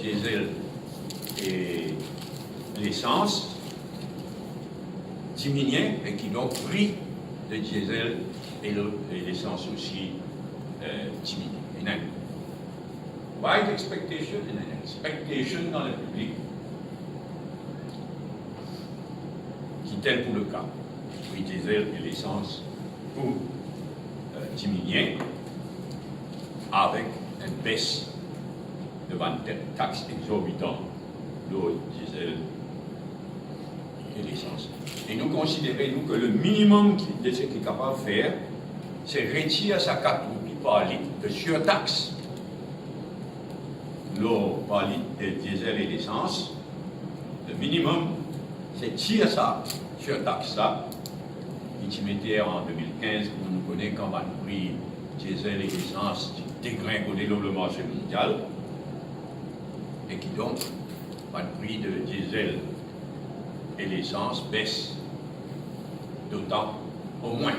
diesel et l'essence diminuait et qui donc prix de diesel et l'essence aussi diminuait. Il y a une wide expectation, il y a une expectation dans le public qui tel pour le cas. Le prix diesel et l'essence pour diminuer avec une baisse devant une taxe exorbitante, l'eau, diesel et l'essence. Et nous considérons que le minimum de ce qu'il est capable de faire, c'est retirer sa 4 roupies par litre de surtaxe, l'eau par litre de diesel et l'essence. Le minimum, c'est tirer ça, surtaxe ça, qui mettait en 2015, on nous connaît quand le prix diesel et l'essence dégringolé dans le marché mondial, et qui donc, le prix de diesel et l'essence baisse d'autant, au moins.